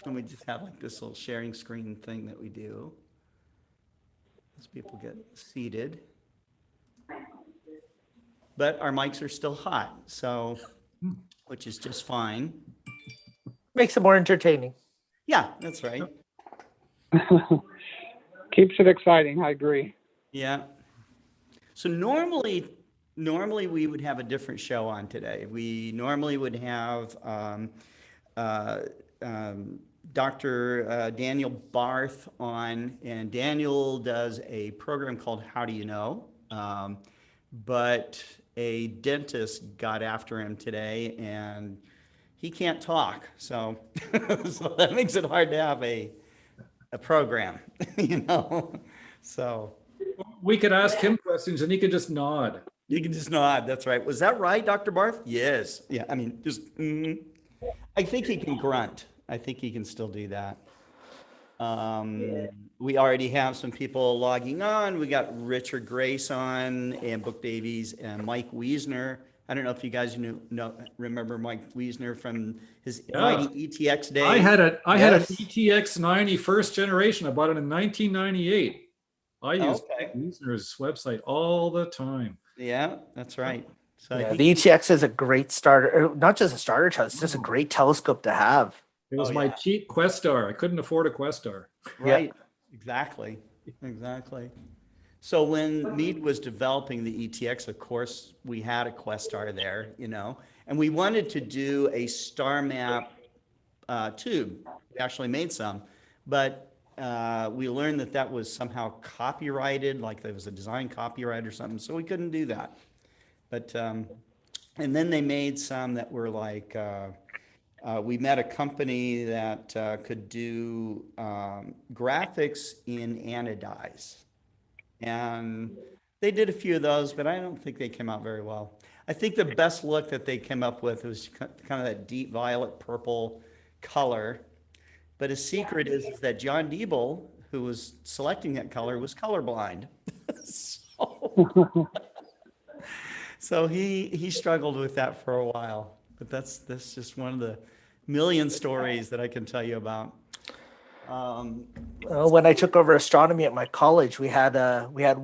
And we just have like this little sharing screen thing that we do as people get seated. But our mics are still hot, so, which is just fine. Makes it more entertaining. Yeah, that's right. Keeps it exciting. I agree. Yeah. So normally we would have a different show on today. We normally would have uh, Dr. Daniel Barth on, and Daniel does a program called How Do You Know? But a dentist got after him today and he can't talk. So, so that makes it hard to have a program, you know? So We could ask him questions and he could just nod. you can just nod. That's right. Was that right, Dr. Barth? Yes. Yeah. I mean, just, I think he can grunt. I think he can still do that. We already have some people logging on. We got Richard Grace on and Book Davies and Mike Wiesner. I don't know if you guys remember Mike Wiesner from his mighty ETX day. I had an ETX 90 first generation. I bought it in 1998. I used Mike Wiesner's website all the time. Yeah, that's right. So yeah, the ETX is a great starter, not just a starter telescope, it's just a great telescope to have. It was my cheap Questar. I couldn't afford a Questar. Right. Yeah. Exactly. So when Meade was developing the ETX, of course, we had a Questar there, you know, and we wanted to do a star map tube. We actually made some, but we learned that was somehow copyrighted, like there was a design copyright or something, so we couldn't do that. But, and then they made some that were like, we met a company that could do graphics in anodize. And they did a few of those, but I don't think they came out very well. I think the best look that they came up with was kind of that deep violet purple color. But a secret is that John Diebel, who was selecting that color, was colorblind. So he struggled with that for a while. But that's just one of the million stories that I can tell you about. When I took over astronomy at my college, we had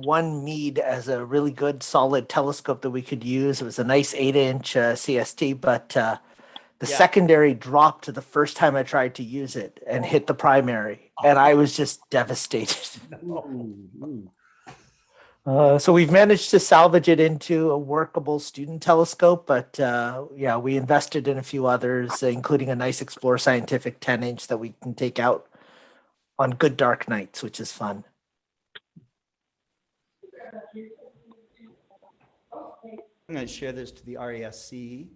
one Meade as a really good solid telescope that we could use. It was a nice 8-inch CST, but the secondary dropped the first time I tried to use it and hit the primary, and I was just devastated. So we've managed to salvage it into a workable student telescope, but we invested in a few others, including a nice Explore Scientific 10-inch that we can take out on good dark nights, which is fun. I'm going to share this to the RESC.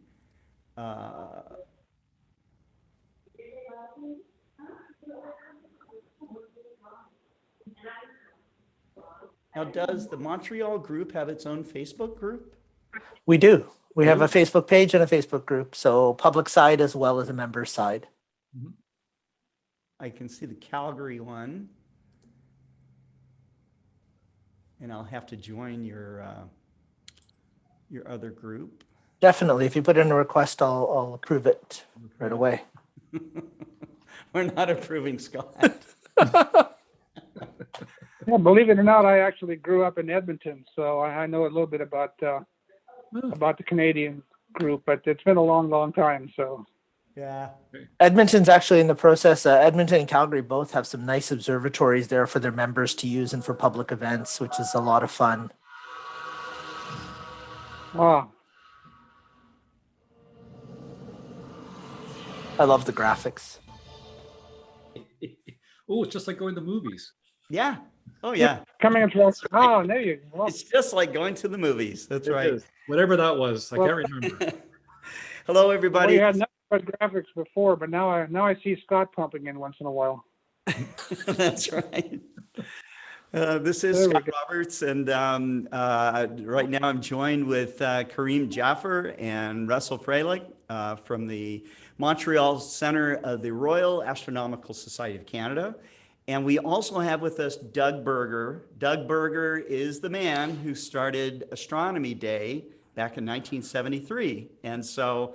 Now, does the Montreal group have its own Facebook group? We do. We have a Facebook page and a Facebook group, so public side as well as a member side. Mm-hmm. I can see the Calgary one, and I'll have to join your other group. Definitely. If you put in a request, I'll approve it right away. We're not approving Scott. Yeah, believe it or not, I actually grew up in Edmonton, so I know a little bit about the Canadian group, but it's been a long, long time. So. Yeah. Edmonton's actually in the process. Edmonton and Calgary both have some nice observatories there for their members to use and for public events, which is a lot of fun. Wow. I love the graphics. Oh, it's just like going to movies. Yeah. Oh, yeah. Coming from, there you go. It's just like going to the movies. That's right. Whatever that was. I can't remember. Hello, everybody. We had nothing but graphics before, but now I see Scott pumping in once in a while. That's right. This is Scott Roberts, and right now I'm joined with Kareem Jaffer and Russell Freilich from the Montreal Center of the Royal Astronomical Society of Canada. And we also have with us Doug Berger. Doug Berger is the man who started Astronomy Day back in 1973. And so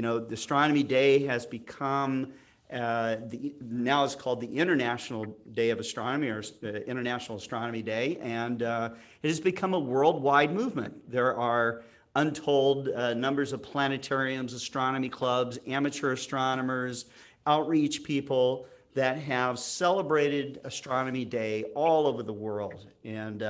the Astronomy Day has become now it's called the International Day of Astronomy, or International Astronomy Day, and it has become a worldwide movement. There are untold numbers of planetariums, astronomy clubs, amateur astronomers, outreach people that have celebrated Astronomy Day all over the world. And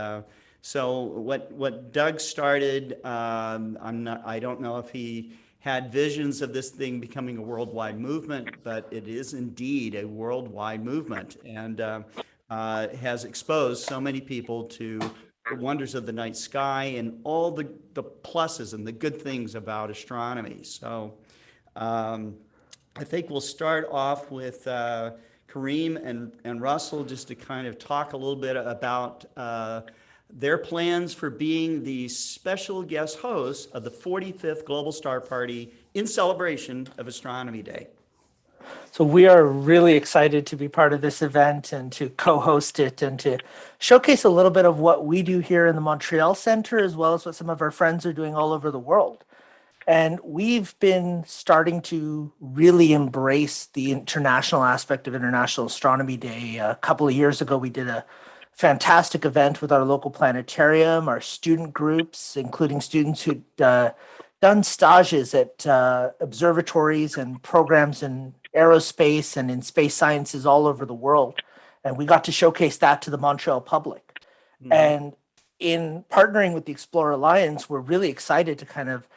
so what Doug started, I don't know if he had visions of this thing becoming a worldwide movement, but it is indeed a worldwide movement, and has exposed so many people to the wonders of the night sky and all the pluses and the good things about astronomy. So I think we'll start off with Kareem and Russell, just to kind of talk a little bit about their plans for being the special guest hosts of the 45th Global Star Party in celebration of Astronomy Day. So we are really excited to be part of this event and to co-host it and to showcase a little bit of what we do here in the Montreal Center, as well as what some of our friends are doing all over the world. And we've been starting to really embrace the international aspect of International Astronomy Day. A couple of years ago, we did a fantastic event with our local planetarium, our student groups, including students who'd done stages at observatories and programs in aerospace and in space sciences all over the world. And we got to showcase that to the Montreal public. Mm-hmm. And in partnering with the Explorer Alliance, we're really excited to kind of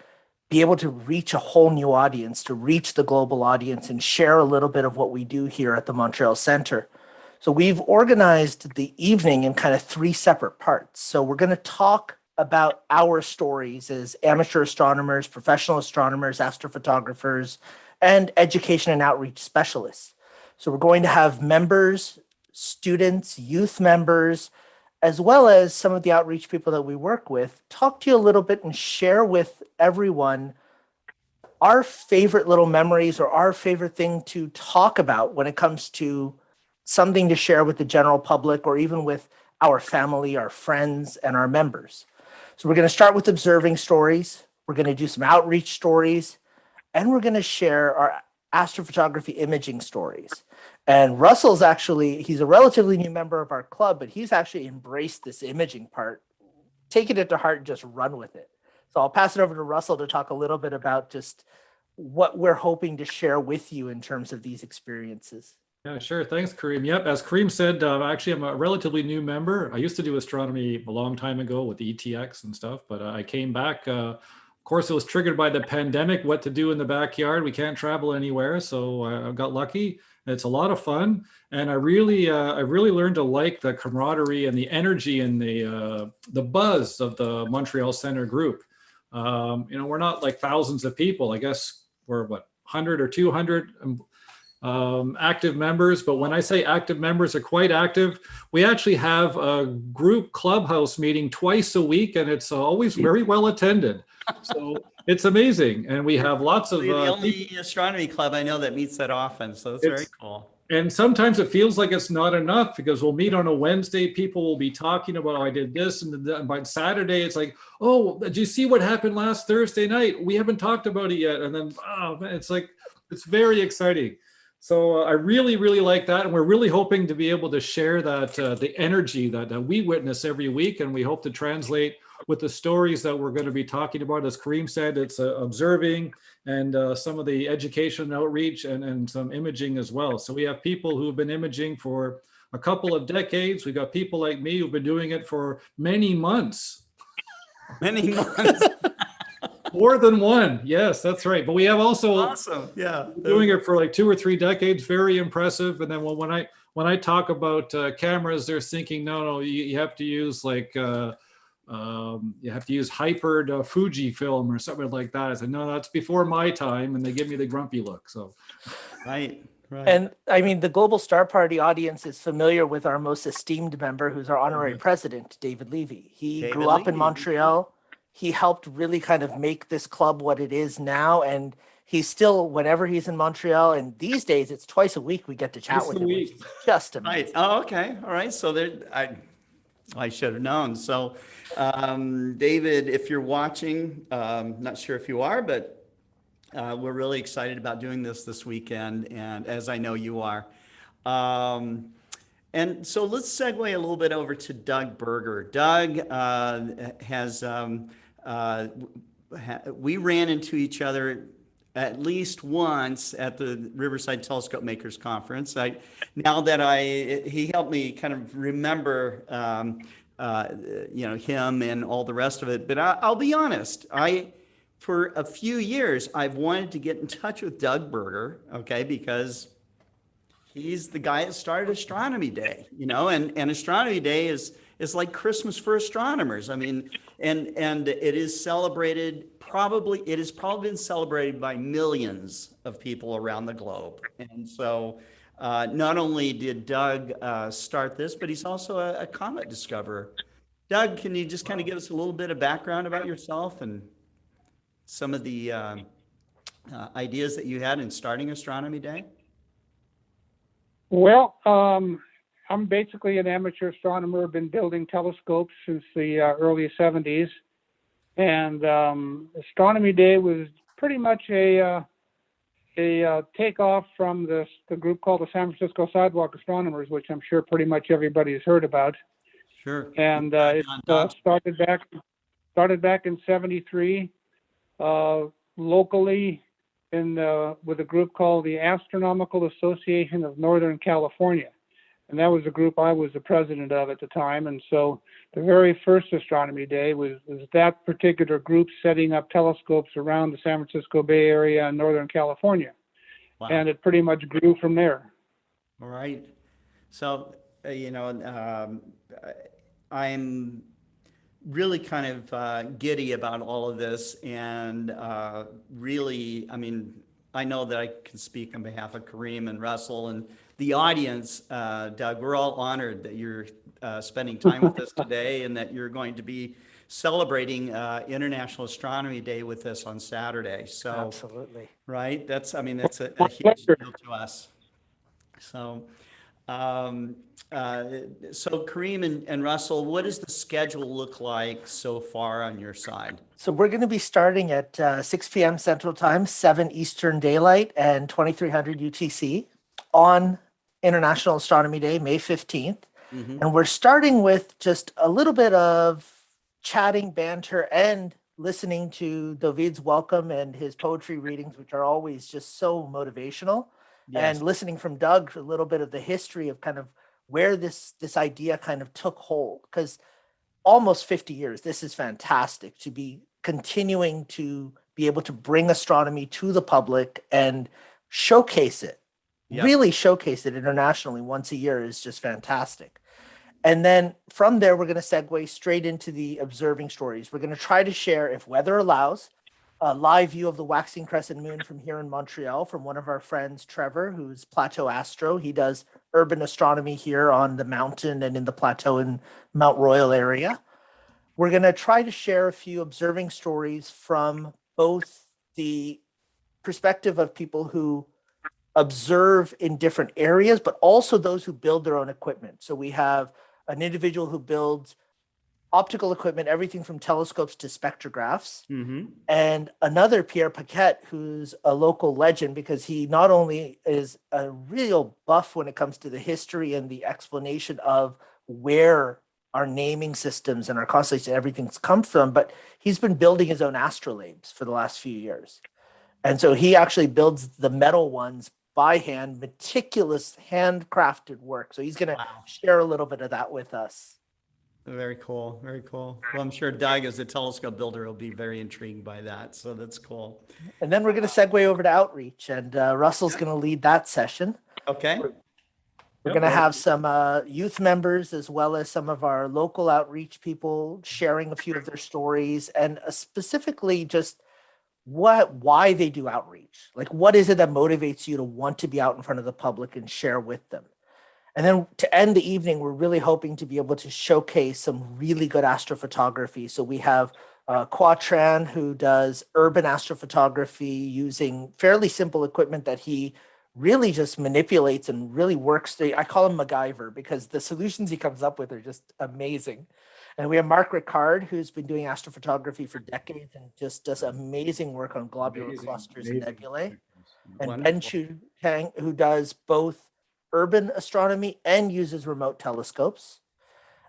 be able to reach a whole new audience, to reach the global audience and share a little bit of what we do here at the Montreal Center. So we've organized the evening in kind of 3 separate parts. So we're going to talk about our stories as amateur astronomers, professional astronomers, astrophotographers, and education and outreach specialists. So we're going to have members, students, youth members, as well as some of the outreach people that we work with, talk to you a little bit and share with everyone our favorite little memories or our favorite thing to talk about when it comes to something to share with the general public or even with our family, our friends, and our members. So we're going to start with observing stories. We're going to do some outreach stories, and we're going to share our astrophotography imaging stories. And Russell's he's a relatively new member of our club, but he's actually embraced this imaging part, taken it to heart and just run with it. So I'll pass it over to Russell to talk a little bit about just what we're hoping to share with you in terms of these experiences. Yeah, sure. Thanks, Kareem. Yep, as Kareem said, actually, I'm a relatively new member. I used to do astronomy a long time ago with the ETX and stuff, but I came back. Of course, it was triggered by the pandemic, what to do in the backyard. We can't travel anywhere, so I got lucky. It's a lot of fun, and I really learned to like the camaraderie and the energy and the buzz of the Montreal Center group. We're not like thousands of people. I guess we're 100 or 200 active members, but when I say active members are quite active, we actually have a group clubhouse meeting twice a week, and it's always very well attended. So it's amazing, and we have lots of the only astronomy club I know that meets that often, so it's very cool. And sometimes it feels like it's not enough because we'll meet on a Wednesday, people will be talking about, oh, I did this, and by Saturday it's like, oh, did you see what happened last Thursday night? We haven't talked about it yet. And then it's like, it's very exciting. So I really, really like that. And we're really hoping to be able to share that, the energy that we witness every week. And we hope to translate with the stories that we're going to be talking about. As Kareem said, it's observing and some of the education outreach and some imaging as well. So we have people who've been imaging for a couple of decades. We've got people like me who've been doing it for many months. Many months. More than one. Yes, that's right. But we have also awesome. Yeah, doing it for like 2 or 3 decades. Very impressive. And then when I talk about cameras, they're thinking, no, you have to use like you have to use hypered Fuji film or something like that. I said, no, that's before my time, and they give me the grumpy look. So, right. And I mean, the Global Star Party audience is familiar with our most esteemed member, who's our honorary president, David Levy. He grew up in Montreal. He helped really kind of make this club what it is now, and he's still, whenever he's in Montreal, and these days it's twice a week we get to chat with him, which is just amazing. Right. Oh, okay. All right. So I should have known. So, David, if you're watching, not sure if you are, but We're really excited about doing this weekend, and as I know you are. Um, and so let's segue a little bit over to Doug Berger. Doug has, we ran into each other at least once at the Riverside Telescope Makers Conference. He helped me kind of remember, him and all the rest of it. But I'll be honest, for a few years, I've wanted to get in touch with Doug Berger, okay, because he's the guy that started Astronomy Day, and Astronomy Day is like Christmas for astronomers. I mean, and it has probably been celebrated by millions of people around the globe. And so not only did Doug start this, but he's also a comet discoverer. Doug, can you just kind of give us a little bit of background about yourself and some of the ideas that you had in starting Astronomy Day? Well, I'm basically an amateur astronomer. I've been building telescopes since the early 70s. And Astronomy Day was pretty much a takeoff from the group called the San Francisco Sidewalk Astronomers, which I'm sure pretty much everybody has heard about. Sure. And it started back in 73 locally with a group called the Astronomical Association of Northern California. And that was a group I was the president of at the time. And so the very first Astronomy Day was that particular group setting up telescopes around the San Francisco Bay Area and Northern California. Wow. And it pretty much grew from there. All right. So, I'm really kind of giddy about all of this, and really, I mean, I know that I can speak on behalf of Kareem and Russell and the audience. Doug, we're all honored that you're spending time with us today, and that you're going to be celebrating International Astronomy Day with us on Saturday. So, Absolutely. right? That's a huge deal to us. So, so Kareem and Russell, what does the schedule look like so far on your side? So we're going to be starting at 6 p.m. Central Time, 7 Eastern Daylight, and 2300 UTC on International Astronomy Day, May 15th. Mm-hmm. And we're starting with just a little bit of chatting, banter, and listening to David's welcome and his poetry readings, which are always just so motivational. Yes. And listening from Doug a little bit of the history of kind of where this idea kind of took hold, because almost 50 years, this is fantastic to be continuing to be able to bring astronomy to the public and showcase it. Yep. Really showcase it internationally once a year is just fantastic. And then from there, we're going to segue straight into the observing stories. We're going to try to share, if weather allows, a live view of the waxing crescent moon from here in Montreal from one of our friends, Trevor, who's Plateau Astro. He does urban astronomy here on the mountain and in the plateau in Mount Royal area. We're going to try to share a few observing stories from both the perspective of people who observe in different areas, but also those who build their own equipment. So we have an individual who builds optical equipment, everything from telescopes to spectrographs. Mm-hmm. And another, Pierre Paquette, who's a local legend because he not only is a real buff when it comes to the history and the explanation of where our naming systems and our constellations and everything's come from, but he's been building his own astrolabes for the last few years. And so he actually builds the metal ones by hand, meticulous handcrafted work. So he's going to share a little bit of that with us. Very cool. Very cool. Well, I'm sure Doug, as a telescope builder, will be very intrigued by that. So that's cool. And then we're going to segue over to outreach, and Russell's going to lead that session. Okay. We're going to have some youth members as well as some of our local outreach people sharing a few of their stories, and specifically just why they do outreach. Like, what is it that motivates you to want to be out in front of the public and share with them? And then to end the evening, we're really hoping to be able to showcase some really good astrophotography. So we have Quatran, who does urban astrophotography using fairly simple equipment that he really just manipulates and really works. I call him MacGyver because the solutions he comes up with are just amazing. And we have Mark Ricard, who's been doing astrophotography for decades and just does amazing work on globular clusters and nebulae. And Ben Wonderful. Chu Tang, who does both urban astronomy and uses remote telescopes.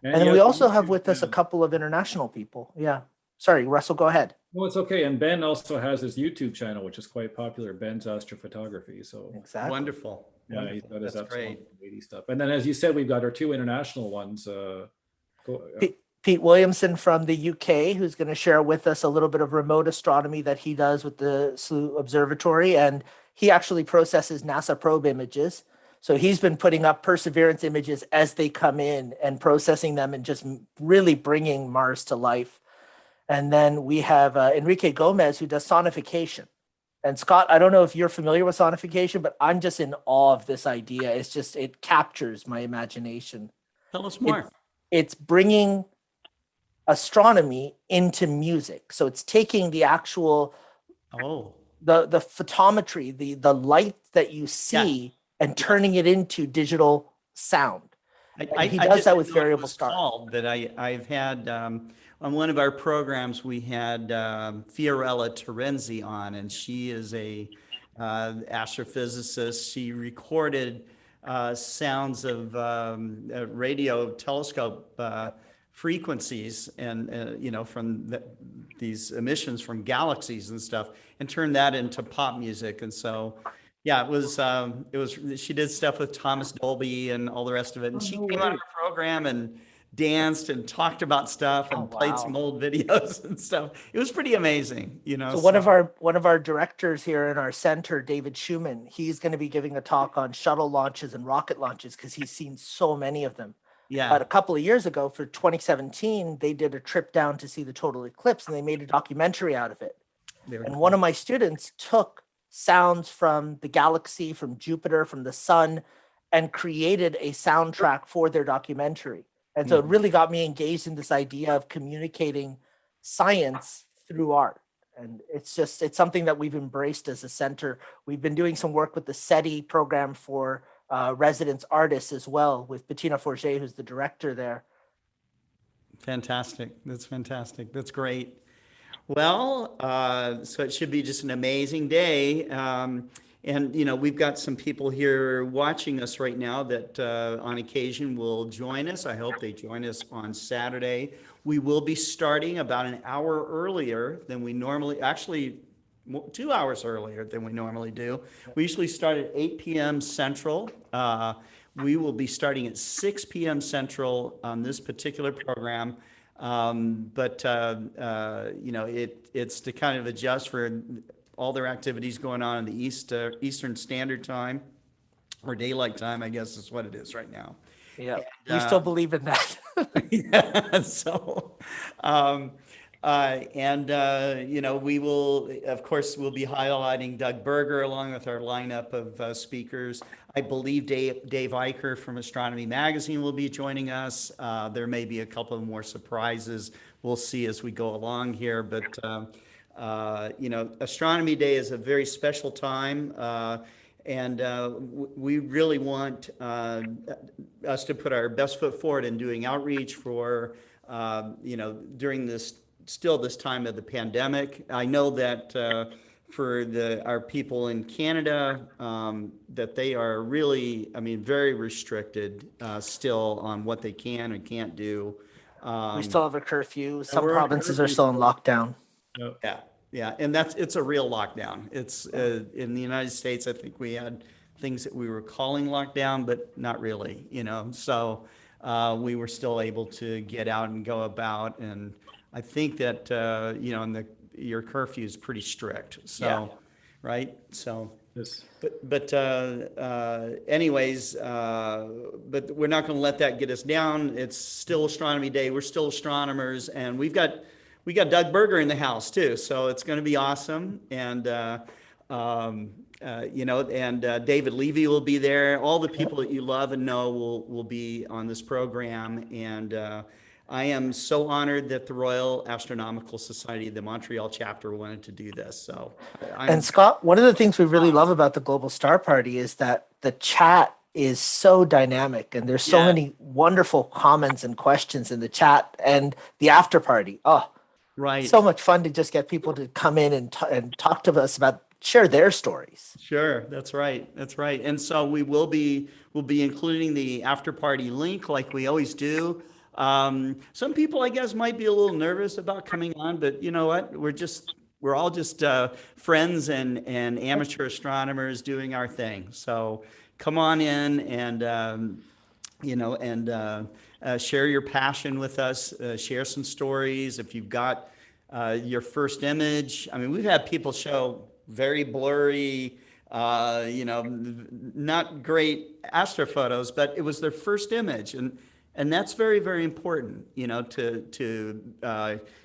And then we also have with us a couple of international people. Yeah. Sorry, Russell, go ahead. No, it's okay. And Ben also has his YouTube channel, which is quite popular, Ben's Astrophotography. So Exactly. Wonderful. yeah, he's got his That's great. lady stuff. And then, as you said, we've got our two international ones. Pete Williamson from the UK, who's going to share with us a little bit of remote astronomy that he does with the SLU Observatory. And he actually processes NASA probe images. So he's been putting up Perseverance images as they come in and processing them and just really bringing Mars to life. And then we have Enrique Gomez, who does sonification. And Scott, I don't know if you're familiar with sonification, but I'm just in awe of this idea. It's just, it captures my imagination. Tell us more. It's bringing astronomy into music. So it's taking the actual, the photometry, the light that you see and turning it into digital sound. He does that with variable stars. But I've had, on one of our programs, we had Fiorella Terenzi on, and she is a astrophysicist. She recorded sounds of radio telescope frequencies and from these emissions from galaxies and stuff, and turned that into pop music. And so yeah, it was she did stuff with Thomas Dolby and all the rest of it, and she came on our program and danced and talked about stuff and played some old videos and stuff. It was pretty amazing, So one of our directors here in our center, David Schumann, he's going to be giving a talk on shuttle launches and rocket launches because he's seen so many of them. Yeah. But a couple of years ago, for 2017, they did a trip down to see the total eclipse, and they made a documentary out of it. And one of my students took sounds from the galaxy, from Jupiter, from the sun, and created a soundtrack for their documentary. And so it really got me engaged in this idea of communicating science through art. And it's something that we've embraced as a center. We've been doing some work with the SETI program for residence artists as well, with Bettina Forget, who's the director there. Fantastic. That's fantastic. That's great. Well, so it should be just an amazing day. And, we've got some people here watching us right now that on occasion will join us. I hope they join us on Saturday. We will be starting about an hour earlier than we normally, actually 2 hours earlier than we normally do. We usually start at 8 p.m. Central. We will be starting at 6 p.m. Central on this particular program. But it's to kind of adjust for all their activities going on in the Eastern Standard Time, or Daylight Time, I guess is what it is right now. Yeah, we still believe in that. Yeah, so, we will, of course, we'll be highlighting Doug Berger along with our lineup of speakers. I believe Dave Eicher from Astronomy Magazine will be joining us. There may be a couple of more surprises. We'll see as we go along here, but Astronomy Day is a very special time, and we really want us to put our best foot forward in doing outreach for, during this time of the pandemic. I know that for our people in Canada, that they are really, very restricted still on what they can and can't do. We still have a curfew. Some provinces are still in lockdown. Yeah, and it's a real lockdown. It's in the United States, I think we had things that we were calling lockdown, but not really, so we were still able to get out and go about. And I think that, your curfew is pretty strict, so, right? So, Yes. but anyways, but we're not going to let that get us down. It's still Astronomy Day. We're still astronomers, and we got Doug Berger in the house too, so it's going to be awesome. And David Levy will be there. All the people that you love and know will be on this program. And I am so honored that the Royal Astronomical Society, the Montreal chapter, wanted to do this. So, and Scott, one of the things we really love about the Global Star Party is that the chat is so dynamic, and there's so Yeah. many wonderful comments and questions in the chat and the after party. Oh, Right. so much fun to just get people to come in and talk to us about, share their stories. Sure, that's right. That's right. And so we'll be including the after party link like we always do. Some people, I guess, might be a little nervous about coming on, but you know what? We're all just friends and amateur astronomers doing our thing. So come on in and share your passion with us. Share some stories. If you've got your first image, I mean, we've had people show very blurry, not great astrophotos, but it was their first image, and that's very, very important, to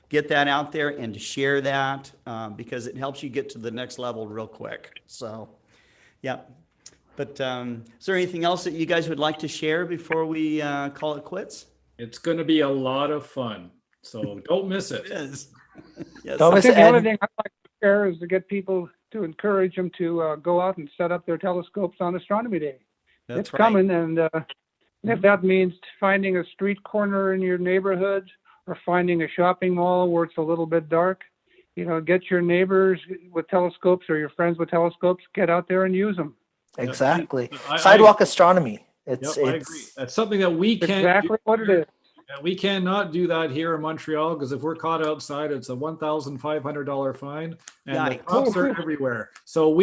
get that out there and to share that because it helps you get to the next level real quick. So, yeah. But is there anything else that you guys would like to share before we call it quits? It's going to be a lot of fun, so don't miss it. It is. Yes. Don't I miss think it. the only And thing I'd like to share is to get people to encourage them to go out and set up their telescopes on Astronomy Day. That's It's right. coming, and if that means finding a street corner in your neighborhood or finding a shopping mall where it's a little bit dark, get your neighbors with telescopes or your friends with telescopes, get out there and use them. exactly. I Sidewalk astronomy. It's Yep, I agree. That's something that we can't Exactly what it is. we cannot do that here in Montreal, because if we're caught outside, it's a $1,500 fine, and the Yikes. cops are everywhere. So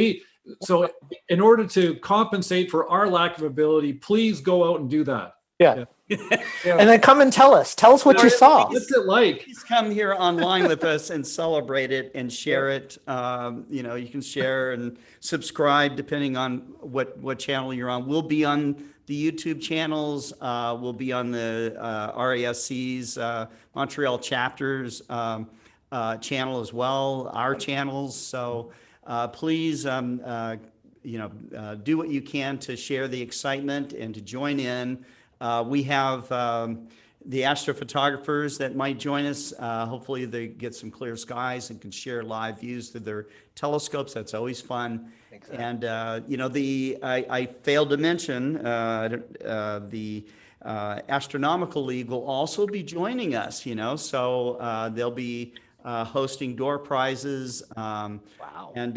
in order to compensate for our lack of ability, please go out and do that. Yeah. Yeah. And then come and tell us what Or you at saw. least- What's it like? Please come here online with us and celebrate it and share it. You can share and subscribe depending on what channel you're on. We'll be on the YouTube channels. We'll be on the RASC's Montreal chapters channel as well, our channels. So please, do what you can to share the excitement and to join in. We have the astrophotographers that might join us. Hopefully they get some clear skies and can share live views through their telescopes. That's always fun. Exactly. And, I failed to mention the Astronomical League will also be joining us, so they'll be hosting door prizes. Wow. And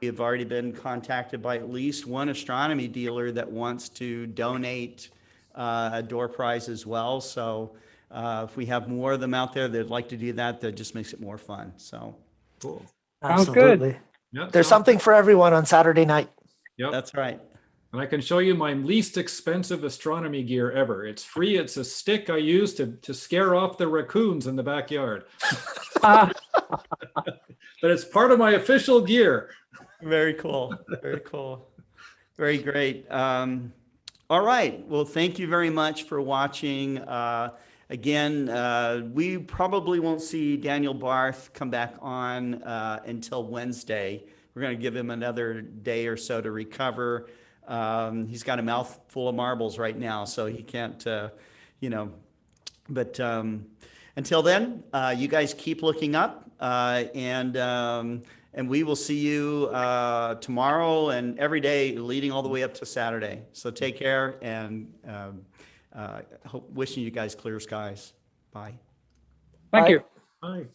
we have already been contacted by at least one astronomy dealer that wants to donate a door prize as well. So if we have more of them out there that'd like to do that, that just makes it more fun. So Cool. Sounds good. Absolutely. Yep, There's so- something for everyone on Saturday night. Yep. that's right. And I can show you my least expensive astronomy gear ever. It's free. It's a stick I use to scare off the raccoons in the backyard. Ah, But it's part of my official gear. Very cool. Very cool. Very great. All right. Well, thank you very much for watching. Again, we probably won't see Daniel Barth come back on until Wednesday. We're going to give him another day or so to recover. He's got a mouthful of marbles right now, so he can't, but until then, you guys keep looking up, and we will see you tomorrow and every day leading all the way up to Saturday. So take care, and wishing you guys clear skies. Bye. thank Bye. you. Bye.